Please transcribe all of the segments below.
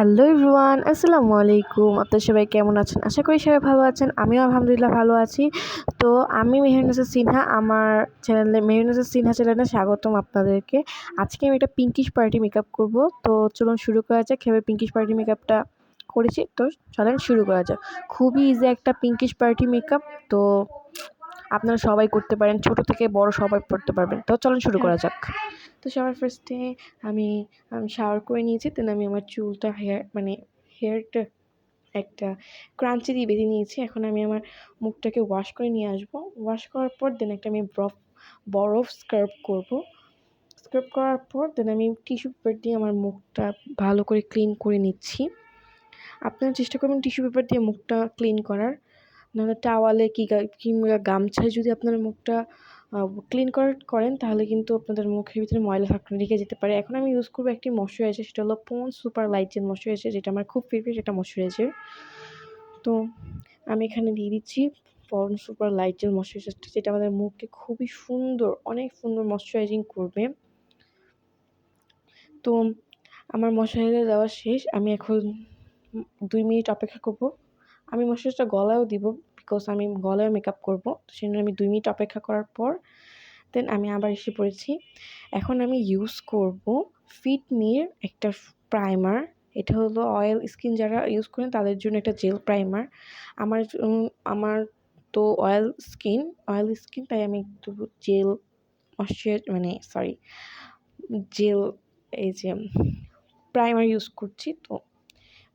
Hello everyone, আসসালামু আলাইকুম। আপনারা সবাই কেমন আছেন? আশা করি সবাই ভালো আছেন। আমিও আলহামদুলিল্লাহ ভালো আছি। তো আমি মেহেরুন্নেছা সিনহা, আমার চ্যানেলে মেহেরুন্নেছা সিনহা চ্যানেলে স্বাগতম আপনাদেরকে। আজকে আমি একটা পিঙ্কিশ পার্টি মেকআপ করব। তো চলুন শুরু করা যাক। কীভাবে পিঙ্কিশ পার্টি মেকআপটা করেছি, তো চলেন শুরু করা যাক। খুবই ইজি একটা পিঙ্কিশ পার্টি মেকআপ। তো আপনারা সবাই করতে পারেন, ছোট থেকে বড় সবাই করতে পারবেন। তো চলেন শুরু করা যাক। তো সবার ফার্স্টে আমি শাওয়ার করে নিয়েছি। দেন আমি আমার চুলটা হেয়ারটা একটা ক্রাঞ্চি দিয়ে বেঁধে নিয়েছি। এখন আমি আমার মুখটাকে ওয়াশ করে নিয়ে আসবো। ওয়াশ করার পর দেন একটা আমি বরফ স্ক্রাব করবো। স্ক্রাব করার পর দেন আমি টিস্যু পেপার দিয়ে আমার মুখটা ভালো করে ক্লিন করে নিচ্ছি। আপনারা চেষ্টা করবেন টিস্যু পেপার দিয়ে মুখটা ক্লিন করার, নাহলে টাওয়ালে কিংবা গামছায় যদি আপনার মুখটা ক্লিন করেন তাহলে কিন্তু আপনাদের মুখের ভিতরে ময়লা রেখে যেতে পারে। এখন আমি ইউজ করবো একটি ময়শ্চারাইজার, সেটা হলো Pond's super light gel moisturiser, যেটা আমার খুব ফেভারিট একটা ময়শ্চারাইজার। তো আমি এখানে দিয়ে দিচ্ছি পন্ডস সুপার লাইট জেল ময়শ্চারাইজারটা, যেটা আমাদের মুখকে খুবই সুন্দর, অনেক সুন্দর ময়শ্চারাইজিং করবে। তো আমার ময়শ্চারাইজার দেওয়া শেষ। আমি এখন 2 মিনিট অপেক্ষা করব। আমি ময়শ্চারাইজারটা গলায়ও দিব, বিকজ আমি গলায়ও মেকআপ করব। তো সেজন্য আমি 2 মিনিট অপেক্ষা করার পর দেন আমি আবার এসে পড়েছি। এখন আমি ইউজ করব ফিটমির একটা প্রাইমার। এটা হলো অয়েল স্কিন যারা ইউজ করেন তাদের জন্য একটা জেল প্রাইমার। আমার তো অয়েল স্কিন, তাই আমি একটু জেল জেল এই যে প্রাইমার ইউজ করছি। তো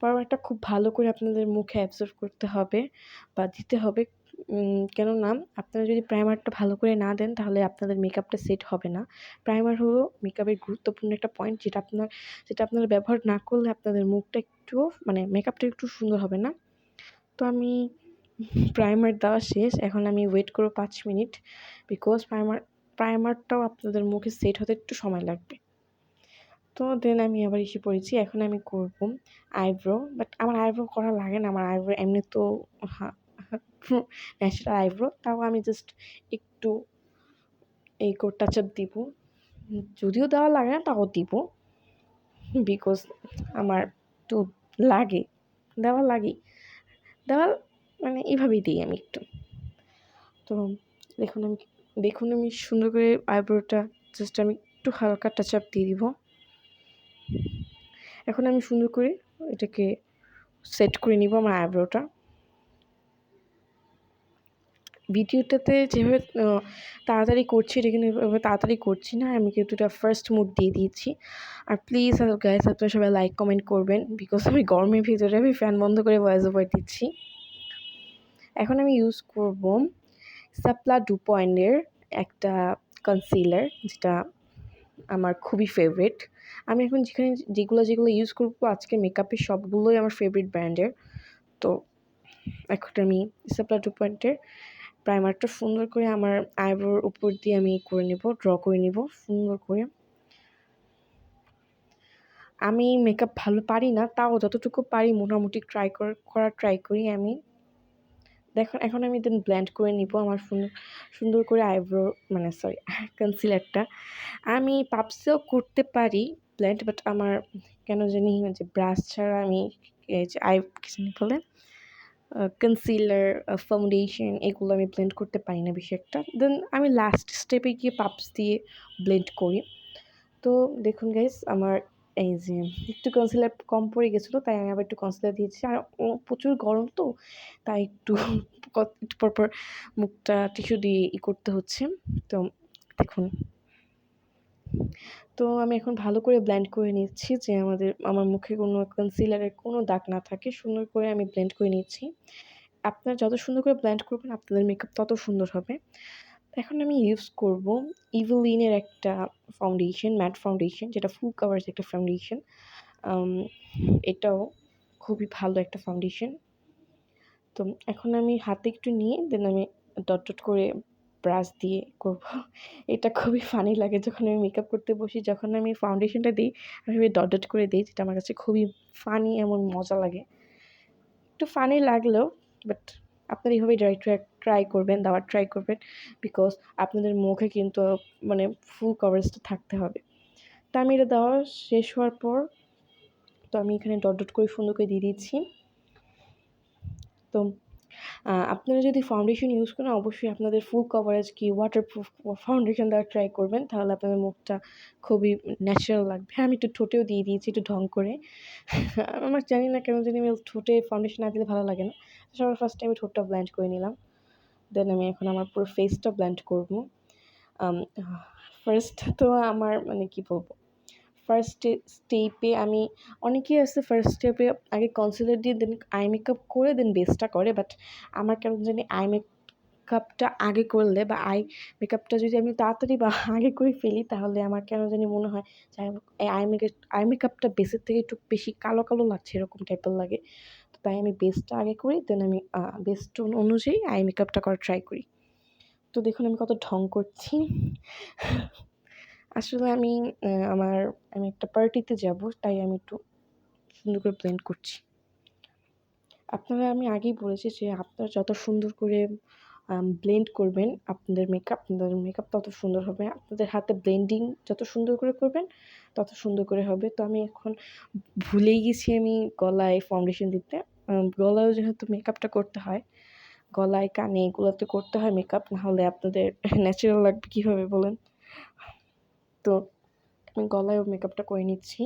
প্রাইমারটা খুব ভালো করে আপনাদের মুখে অ্যাবজর্ব করতে হবে বা দিতে হবে। কেননা আপনারা যদি প্রাইমারটা ভালো করে না দেন তাহলে আপনাদের মেকআপটা সেট হবে না। প্রাইমার হলো মেকআপের গুরুত্বপূর্ণ একটা পয়েন্ট, যেটা আপনারা ব্যবহার না করলে আপনাদের মুখটা মেকআপটা একটু সুন্দর হবে না। তো আমি প্রাইমার দেওয়া শেষ। এখন আমি ওয়েট করব 5 মিনিট, বিকজ প্রাইমারটাও আপনাদের মুখে সেট হতে একটু সময় লাগবে। তো দেন আমি আবার এসে পড়েছি। এখন আমি করব আইব্রো, বাট আমার আইব্রো করা লাগে না। আমার আইব্রো এমনি তো ন্যাচারাল আইব্রো, তাও আমি জাস্ট একটু এই টাচ আপ দিব। যদিও দেওয়া লাগে না তাও দিব, বিকজ আমার একটু লাগে, দেওয়া এভাবেই দিই আমি একটু। তো দেখুন আমি সুন্দর করে আইব্রোটা জাস্ট আমি একটু হালকা টাচ আপ দিয়ে দিব। এখন আমি সুন্দর করে এটাকে সেট করে নিব আমার আইব্রোটা। ভিডিওটাতে যেভাবে তাড়াতাড়ি করছি, এটা কিন্তু এভাবে তাড়াতাড়ি করছি না, আমি কিন্তু এটা ফার্স্ট মুড দিয়ে দিয়েছি। আর প্লিজ গাইস আপনারা সবাই লাইক কমেন্ট করবেন, বিকজ আমি গরমের ভিতরে আমি ফ্যান বন্ধ করে ভয়েস ওভার দিচ্ছি। এখন আমি ইউজ করব সাপলা 2.0 একটা কনসিলার, যেটা আমার খুবই ফেভারিট। আমি এখন যেগুলো ইউজ করবো আজকে মেকআপের সবগুলোই আমার ফেভারিট ব্র্যান্ডের। তো এখন আমি সাপলা 2.0 প্রাইমারটা সুন্দর করে আমার আইব্রোর উপর দিয়ে আমি ড্র করে নিব সুন্দর করে। আমি মেকআপ ভালো পারি না, তাও যতটুকু পারি মোটামুটি ট্রাই করি আমি। দেখুন এখন আমি দেন ব্লেন্ড করে নিব আমার সুন্দর করে আইব্রো কনসিলারটা। আমি পাপসেও করতে পারি ব্লেন্ড, বাট আমার কেন জানি যে ব্রাশ ছাড়া আমি এই যে বলে কনসিলার, ফাউন্ডেশন এগুলো আমি ব্লেন্ড করতে পারি না বেশি একটা। দেন আমি লাস্ট স্টেপে গিয়ে পাপস দিয়ে ব্লেন্ড করি। তো দেখুন গাইস, আমার এই যে একটু কনসিলার কম পড়ে গেছিলো, তাই আমি আবার একটু কনসিলার দিয়েছি। আর প্রচুর গরম তো, তাই একটু পরপর মুখটা টিস্যু দিয়ে করতে হচ্ছে। তো দেখুন, তো আমি এখন ভালো করে ব্লেন্ড করে নিচ্ছি যে আমার মুখে কোনো কনসিলারের কোনো দাগ না থাকে। সুন্দর করে আমি ব্লেন্ড করে নিচ্ছি। আপনারা যত সুন্দর করে ব্লেন্ড করবেন আপনাদের মেকআপ তত সুন্দর হবে। এখন আমি ইউজ করব ইভেলিনের একটা ফাউন্ডেশন, ম্যাট ফাউন্ডেশন, যেটা ফুল কাভারেজ একটা ফাউন্ডেশন। এটাও খুবই ভালো একটা ফাউন্ডেশন। তো এখন আমি হাতে একটু নিয়ে দেন আমি ডট করে ব্রাশ দিয়ে করব। এটা খুবই ফানি লাগে যখন আমি মেকআপ করতে বসি, যখন আমি ফাউন্ডেশনটা দিই আমি ডট করে দিই, যেটা আমার কাছে খুবই ফানি, এমন মজা লাগে। একটু ফানি লাগলেও বাট আপনারা এইভাবে ট্রাই করবেন, বিকজ আপনাদের মুখে কিন্তু ফুল কভারেজটা থাকতে হবে। তা আমি এটা দেওয়া শেষ হওয়ার পর তো আমি এখানে ডট ডট করে সুন্দর করে দিয়ে দিচ্ছি। তো আপনারা যদি ফাউন্ডেশন ইউজ করেন অবশ্যই আপনাদের ফুল কভারেজ কি ওয়াটারপ্রুফ ফাউন্ডেশন দেওয়ার ট্রাই করবেন, তাহলে আপনাদের মুখটা খুবই ন্যাচারাল লাগবে। আমি একটু ঠোঁটেও দিয়ে দিয়েছি একটু ঢং করে। আমার জানি না কেন জানি আমার ঠোঁটে ফাউন্ডেশন না দিলে ভালো লাগে না। সবার ফার্স্টে আমি ঠোঁটটা ব্লেন্ড করে নিলাম, দেন আমি এখন আমার পুরো ফেসটা ব্লেন্ড করবো। ফার্স্ট তো আমার মানে কী বলবো, ফার্স্ট স্টেপে আমি অনেকেই আছে ফার্স্ট স্টেপে আগে কনসিলার দিয়ে দেন আই মেকআপ করে দেন বেসটা করে, বাট আমার কেন জানি আই মেকআপটা আগে করলে বা আই মেকআপটা যদি আমি তাড়াতাড়ি বা আগে করে ফেলি তাহলে আমার কেন জানি মনে হয় যে এই আই মেকআপটা বেসের থেকে একটু বেশি কালো কালো লাগছে, এরকম টাইপের লাগে। তো তাই আমি বেসটা আগে করি, দেন আমি বেস টোন অনুযায়ী আই মেকআপটা করার ট্রাই করি। তো দেখুন আমি কত ঢং করছি। আসলে আমি একটা পার্টিতে যাব, তাই আমি একটু সুন্দর করে ব্লেন্ড করছি। আপনারা আমি আগেই বলেছি যে আপনারা যত সুন্দর করে ব্লেন্ড করবেন আপনাদের মেকআপ তত সুন্দর হবে। আপনাদের হাতে ব্লেন্ডিং যত সুন্দর করে করবেন তত সুন্দর করে হবে। তো আমি এখন ভুলেই গেছি আমি গলায় ফাউন্ডেশন দিতে। গলায়ও যেহেতু মেকআপটা করতে হয়, গলায় কানে এগুলোতে করতে হয় মেকআপ, নাহলে আপনাদের ন্যাচারাল লাগবে কীভাবে বলেন? তো আমি গলায়ও মেকআপটা করে নিচ্ছি।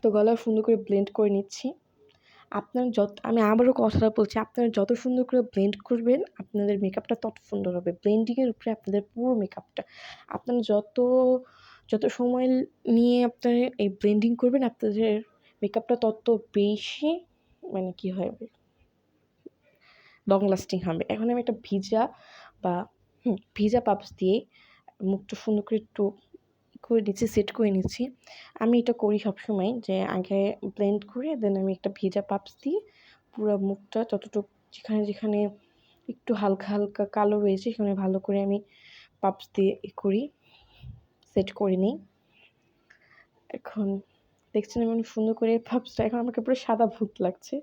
তো গলাও সুন্দর করে ব্লেন্ড করে নিচ্ছি। আমি আবারও কথাটা বলছি, আপনারা যত সুন্দর করে ব্লেন্ড করবেন আপনাদের মেকআপটা তত সুন্দর হবে। ব্লেন্ডিংয়ের উপরে আপনাদের পুরো মেকআপটা। আপনারা যত সময় নিয়ে আপনারা এই ব্লেন্ডিং করবেন আপনাদের মেকআপটা তত বেশি মানে কী হবে, লং লাস্টিং হবে। এখন আমি একটা ভিজা পাপস দিয়ে মুখটা সুন্দর করে একটু করে নিচ্ছি, সেট করে নিচ্ছি। আমি এটা করি সবসময় যে আগে ব্লেন্ড করে দেন আমি একটা ভিজা পাপস দিয়ে পুরো মুখটা যতটুকু যেখানে একটু হালকা হালকা কালো রয়েছে সেখানে ভালো করে আমি পাপস দিয়ে করি, সেট করে নিই। এখন দেখছেন আমি অনেক সুন্দর করে পাপসটা, এখন আমাকে পুরো সাদা ভূত লাগছে।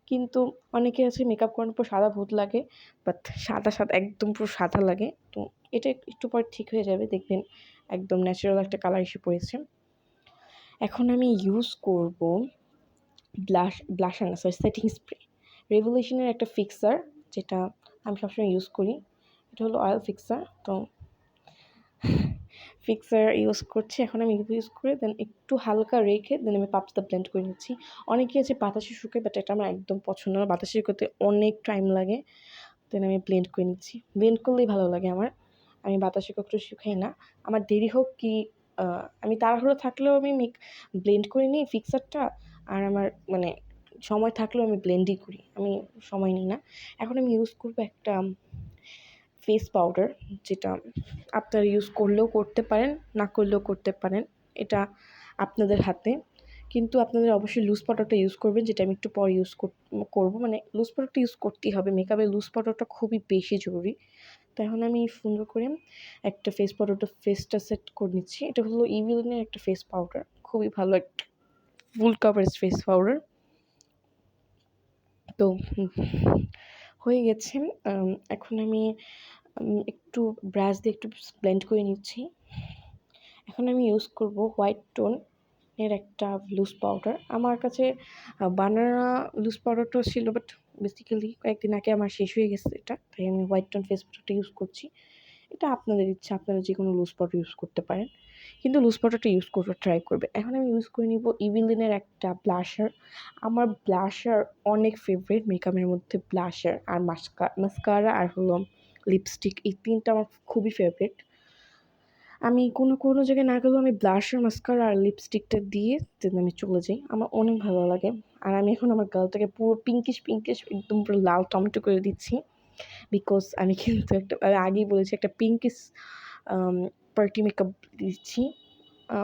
কিন্তু অনেকে আছে মেকআপ করানোর পর সাদা ভূত লাগে, বাট সাদা একদম পুরো সাদা লাগে। তো এটা একটু পর ঠিক হয়ে যাবে, দেখবেন একদম ন্যাচারাল একটা কালার এসে পড়েছে। এখন আমি ইউজ করব ব্লাশার না, সরি, সেটিং স্প্রে। রেভলিউশনের একটা ফিক্সার, যেটা আমি সবসময় ইউজ করি। এটা হলো অয়েল ফিক্সার। তো ফিক্সার ইউজ করছি এখন আমি ইউজ করে দেন একটু হালকা রেখে দেন আমি পাপসটা ব্লেন্ড করে নিচ্ছি। অনেকেই আছে বাতাসে শুকায়, বাট এটা আমার একদম পছন্দ না। বাতাসে শুকোতে অনেক টাইম লাগে, দেন আমি ব্লেন্ড করে নিচ্ছি। ব্লেন্ড করলেই ভালো লাগে আমার। আমি বাতাসে কখনো শুকাই না। আমার দেরি হোক কি আমি তাড়াহুড়ো থাকলেও আমি ব্লেন্ড করে নিই ফিক্সারটা, আর আমার মানে সময় থাকলেও আমি ব্লেন্ডই করি, আমি সময় নিই না। এখন আমি ইউজ করবো একটা ফেস পাউডার, যেটা আপনারা ইউজ করলেও করতে পারেন, না করলেও করতে পারেন, এটা আপনাদের হাতে। কিন্তু আপনাদের অবশ্যই লুজ পাউডারটা ইউজ করবেন, যেটা আমি একটু পর ইউজ করবো। মানে লুজ পাউডারটা ইউজ করতেই হবে, মেকআপে লুজ পাউডারটা খুবই বেশি জরুরি। তো এখন আমি সুন্দর করে একটা ফেসটা সেট করে নিচ্ছি। এটা হলো ইভিলিনের একটা ফেস পাউডার, খুবই ভালো একটা ফুল কাভারেজ ফেস পাউডার। তো হয়ে গেছে। এখন আমি একটু ব্রাশ দিয়ে একটু ব্লেন্ড করে নিচ্ছি। এখন আমি ইউজ করব হোয়াইট টোন এর একটা লুজ পাউডার। আমার কাছে বানানা লুজ পাউডারটাও ছিল, বাট বেসিক্যালি কয়েকদিন আগে আমার শেষ হয়ে গেছে এটা, তাই আমি হোয়াইট টোন ফেস পাউডারটা ইউজ করছি। এটা আপনাদের ইচ্ছা, আপনারা যে কোনো লুজ পাউডার ইউজ করতে পারেন, কিন্তু লুজ পাউডারটা ইউজ করতে ট্রাই করবে। এখন আমি ইউজ করে নিব ইভিলিনের একটা ব্লাশার। আমার ব্লাশার অনেক ফেভারিট, মেকআপের মধ্যে ব্লাশার আর মাস্কারা আর হলো লিপস্টিক, এই তিনটা আমার খুবই ফেভারিট। আমি কোনো জায়গায় না গেলেও আমি ব্লাশার, মাস্কারা আর লিপস্টিকটা দিয়ে দেন আমি চলে যাই, আমার অনেক ভালো লাগে। আর আমি এখন আমার গালটাকে পুরো পিঙ্কিশ একদম পুরো লাল টমেটো করে দিচ্ছি, বিকজ আমি কিন্তু আগেই বলেছি একটা পিঙ্কিশ পার্টি মেকআপ দিচ্ছি।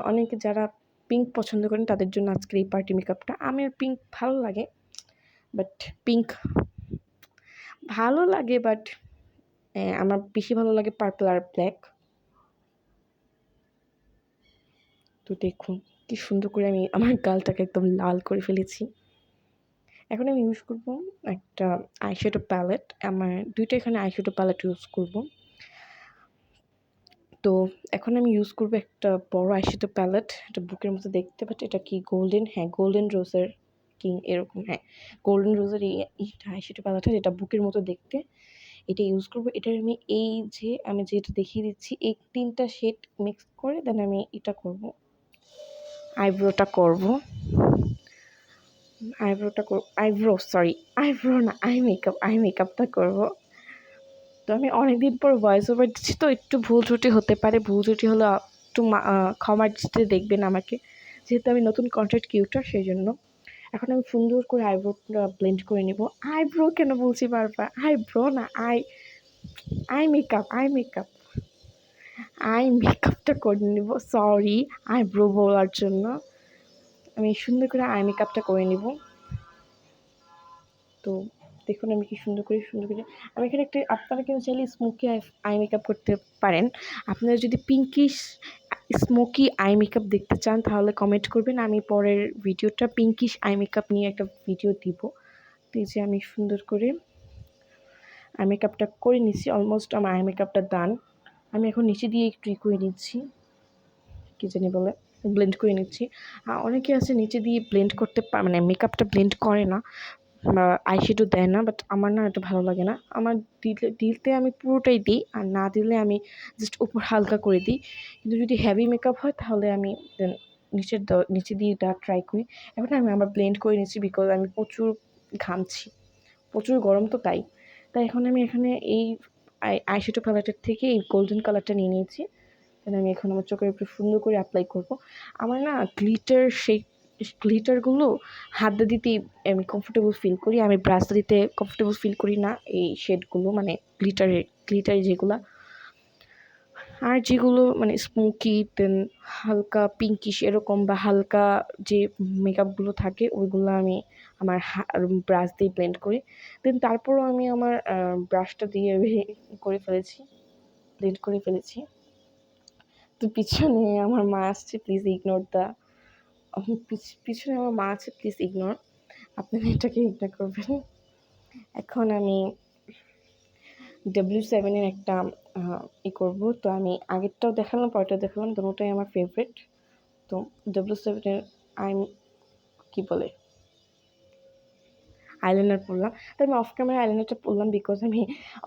অনেকে যারা পিঙ্ক পছন্দ করেন তাদের জন্য আজকের এই পার্টি মেকআপটা। আমার পিঙ্ক ভালো লাগে, বাট আমার বেশি ভালো লাগে পার্পল আর ব্ল্যাক। তো দেখুন কি সুন্দর করে আমি আমার গালটাকে একদম লাল করে ফেলেছি। এখন আমি ইউজ করবো একটা আইশ্যাডো প্যালেট। আমার দুইটা এখানে আইশ্যাডো প্যালেট ইউজ করবো। তো এখন আমি ইউজ করবো একটা বড় আইশ্যাডো প্যালেট, এটা বুকের মতো দেখতে, বাট এটা কি গোল্ডেন, হ্যাঁ গোল্ডেন রোজের কিং এরকম, হ্যাঁ গোল্ডেন রোজের এইটা আইশ্যাডো প্যালেটটা, যেটা বুকের মতো দেখতে, এটা ইউজ করবো। এটার আমি যেটা দেখিয়ে দিচ্ছি এই 3টা শেড মিক্স করে দেন আমি এটা করব, আইব্রোটা করব, আইব্রো না, আই মেকআপটা করব। তো আমি অনেকদিন পর ভয়েস ওভার দিচ্ছি, তো একটু ভুল ত্রুটি হতে পারে, ভুল ত্রুটি হলে একটু ক্ষমার দৃষ্টিতে দেখবেন আমাকে, যেহেতু আমি নতুন কন্টেন্ট ক্রিয়েটর সেই জন্য। এখন আমি সুন্দর করে আইব্রোটা ব্লেন্ড করে নিব। আইব্রো কেন বলছি বারবার, আইব্রো না, আই মেকআপটা করে নিব, সরি আইব্রো বলার জন্য। আমি সুন্দর করে আই মেকআপটা করে নিব। তো দেখুন আমি কি সুন্দর করে আমি এখানে একটা, আপনারা কিন্তু চাইলে স্মোকি আই মেকআপ করতে পারেন। আপনারা যদি পিঙ্কিশ স্মোকি আই মেকআপ দেখতে চান তাহলে কমেন্ট করবেন, আমি পরের ভিডিওটা পিঙ্কিশ আই মেকআপ নিয়ে একটা ভিডিও দিব। তো এই যে আমি সুন্দর করে আই মেকআপটা করে নিচ্ছি, অলমোস্ট আমার আই মেকআপটা ডান। আমি এখন নিচে দিয়ে একটু করে নিচ্ছি, কী জানি বলে, ব্লেন্ড করে নিচ্ছি। অনেকে আছে নিচে দিয়ে ব্লেন্ড করতে মানে মেকআপটা ব্লেন্ড করে না বা আইশ্যাডো দেয় না, বাট আমার না এটা ভালো লাগে না। আমার দিতে আমি পুরোটাই দিই, আর না দিলে আমি জাস্ট উপর হালকা করে দিই। কিন্তু যদি হেভি মেকআপ হয় তাহলে আমি দেন নিচে দিয়ে এটা ট্রাই করি। এখন আমি আমার ব্লেন্ড করে নিচ্ছি, বিকজ আমি প্রচুর ঘামছি, প্রচুর গরম, তো তাই এখন আমি এখানে এই আইশ্যাডো প্যালেটের থেকে এই গোল্ডেন কালারটা নিয়ে নিয়েছি। আমি এখন আমার চোখের উপরে সুন্দর করে অ্যাপ্লাই করব। আমার না গ্লিটারগুলো হাত দিতেই আমি কমফোর্টেবল ফিল করি, আমি ব্রাশ দিতে কমফোর্টেবল ফিল করি না এই শেডগুলো, মানে গ্লিটারে যেগুলো। আর যেগুলো মানে স্মোকি দেন হালকা পিঙ্কিশ এরকম বা হালকা যে মেকআপগুলো থাকে ওইগুলো আমি আমার ব্রাশ দিয়ে ব্লেন্ড করি। দেন তারপরও আমি আমার ব্রাশটা দিয়ে ব্লেন্ড করে ফেলেছি। তো পিছনে আমার মা আসছে, প্লিজ ইগনোর পিছনে আমার মা আছে, প্লিজ ইগনোর, আপনারা এটাকে ইগনোর করবেন। এখন আমি W7 একটা করবো। তো আমি আগেরটাও দেখালাম, পরেরটাও দেখালাম, দুটোটাই আমার ফেভারিট। তো W7 কি বলে আইলাইনার পরলাম। তো আমি অফ ক্যামেরা আইলাইনারটা পরলাম, বিকজ আমি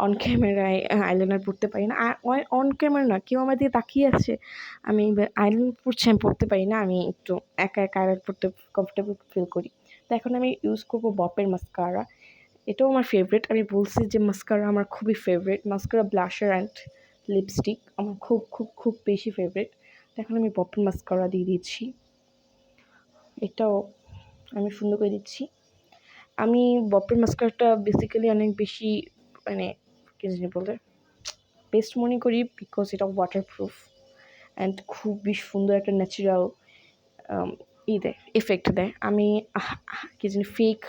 অন ক্যামেরায় আইলাইনার পরতে পারি না। আর অন ক্যামেরা না, কেউ আমার দিকে তাকিয়ে আছে, আমি আইলাইনার পরছি, আমি পরতে পারি না, আমি একটু একা আইলাইনার পরতে কমফোর্টেবল ফিল করি। তো এখন আমি ইউজ করবো বপের মাস্কারা, এটাও আমার ফেভারিট। আমি বলছি যে মাস্কারা আমার খুবই favourite, mascara blusher and lipstick আমার খুব খুব খুব বেশি ফেভারিট। এখন আমি বপের মাস্কারা দিয়ে দিচ্ছি, এটাও আমি সুন্দর করে দিচ্ছি। আমি বপের মাস্কারাটা বেসিক্যালি অনেক বেশি মানে কী জানি বলে বেস্ট মনে করি, বিকজ এটা ওয়াটারপ্রুফ অ্যান্ড খুবই সুন্দর একটা ন্যাচারাল দেয়, এফেক্ট দেয়। আমি কী জানি ফেক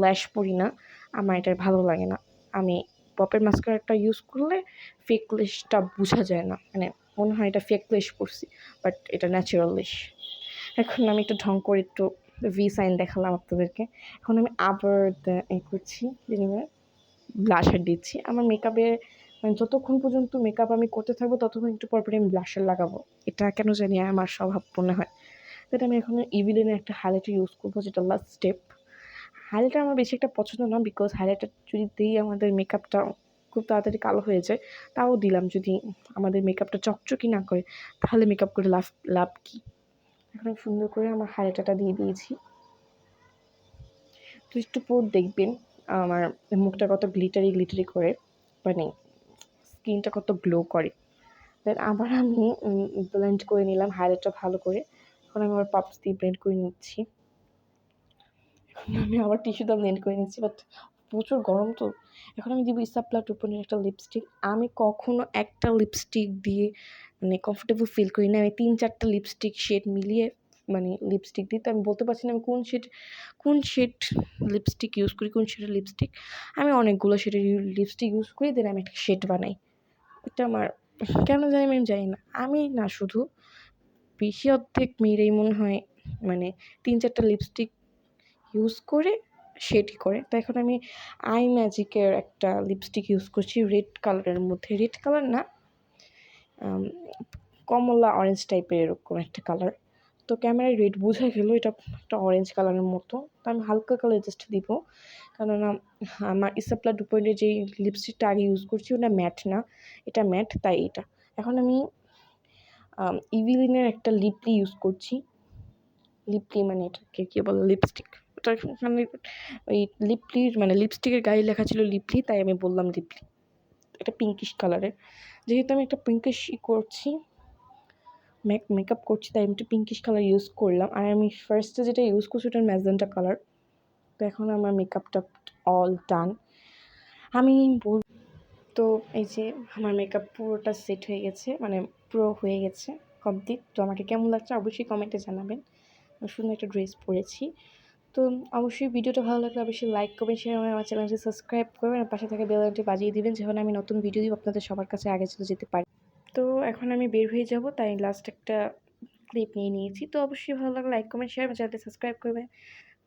ল্যাশ পরি না, আমার এটা ভালো লাগে না। আমি বপের মাস্কারাটা ইউজ করলে ফেক ল্যাশটা বোঝা যায় না, মানে মনে হয় এটা ফেক ল্যাশ পরছি, বাট এটা ন্যাচারাল ল্যাশ। এখন আমি একটু ঢং করে একটু ভি সাইন দেখালাম আপনাদেরকে। এখন আমি আবার করছি, ব্লাশার দিচ্ছি। আমার মেকআপের মানে যতক্ষণ পর্যন্ত মেকআপ আমি করতে থাকবো ততক্ষণ একটু পরপরই আমি ব্লাশার লাগাবো, এটা কেন জানি আমার স্বভাব মনে হয়। তাই আমি এখন ইভিলিনের একটা হাইলাইটার ইউজ করবো, যেটা লাস্ট স্টেপ। হাইলাইটার আমার বেশি একটা পছন্দ না, বিকজ হাইলাইটার যদি দিই আমাদের মেকআপটা খুব তাড়াতাড়ি কালো হয়ে যায়। তাও দিলাম, যদি আমাদের মেকআপটা চকচকি না করে তাহলে মেকআপ করে লাভ কী। এখন সুন্দর করে আমার হাইলাইটারটা দিয়ে দিয়েছি। তো একটু পর দেখবেন আমার মুখটা কত গ্লিটারি করে, মানে স্কিনটা কত গ্লো করে। দেন আবার আমি ব্লেন্ড করে নিলাম হাইলাইটটা ভালো করে। এখন আমি আবার পাপস দিয়ে ব্লেন্ড করে নিচ্ছি। এখন আমি আবার টিস্যু দিয়ে ব্লেন্ড করে নিচ্ছি, বাট প্রচুর গরম তো। এখন আমি দিব ইসাপ্লা টুপনের একটা লিপস্টিক। আমি কখনো একটা লিপস্টিক দিয়ে মানে কমফোর্টেবল ফিল করি না, আমি 3-4টা লিপস্টিক শেড মিলিয়ে মানে লিপস্টিক দিই। তো আমি বলতে পারছি না আমি কোন শেড লিপস্টিক ইউজ করি, কোন শেডের লিপস্টিক। আমি অনেকগুলো শেডের লিপস্টিক ইউজ করি, দেন আমি একটা শেড বানাই। এটা আমার কেন জানি আমি জানি না, আমি না শুধু বেশি অর্ধেক মেয়েরাই মনে হয় মানে 3-4টা লিপস্টিক ইউজ করে শেডই করে। তো এখন আমি আই ম্যাজিকের একটা লিপস্টিক ইউজ করছি রেড কালারের মধ্যে, রেড কালার না কমলা অরেঞ্জ টাইপের এরকম একটা কালার। তো ক্যামেরায় রেড বোঝা গেল এটা একটা অরেঞ্জ কালারের মতো। তো আমি হালকা কালার জাস্ট দিব, কেননা আমার ইসাপ্লা 2.0 যেই লিপস্টিকটা আগে ইউজ করছি ওটা ম্যাট না, এটা ম্যাট, তাই এটা। এখন আমি ইভিলিনের একটা লিপলি ইউজ করছি। লিপলি মানে এটাকে কী বলে, লিপস্টিক। ওটা মানে ওই লিপলির মানে লিপস্টিকের গায়ে লেখা ছিল লিপলি, তাই আমি বললাম লিপলি। এটা পিঙ্কিশ কালারের, যেহেতু আমি একটা পিঙ্কিশ করছি মেকআপ করছি, তাই আমি একটু পিঙ্কিশ কালার ইউজ করলাম। আর আমি ফার্স্টে যেটা ইউজ করছি ওটার ম্যাজেন্টা কালার। তো এখন আমার মেকআপটা অল ডান। আমি তো এই যে আমার মেকআপ পুরোটা সেট হয়ে গেছে, মানে পুরো হয়ে গেছে কমপ্লিট। তো আমাকে কেমন লাগছে অবশ্যই কমেন্টে জানাবেন। সুন্দর একটা ড্রেস পরেছি। তো অবশ্যই ভিডিওটা ভালো লাগলে অবশ্যই লাইক করবেন, শেয়ার করবেন, আমার চ্যানেলটি সাবস্ক্রাইব করবেন, আর পাশে থাকা বেল আইকনটি বাজিয়ে দিবেন, যখন আমি নতুন ভিডিও দিব আপনাদের সবার কাছে আগে চলে যেতে পারি। তো এখন আমি বের হয়ে যাব, তাই লাস্ট একটা ক্লিপ নিয়ে নিয়েছি। তো অবশ্যই ভালো লাগলে লাইক কমেন্ট শেয়ার, আমার চ্যানেলটি সাবস্ক্রাইব করবেন।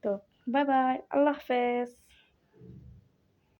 তো বাই বাই, আল্লাহ হাফেজ।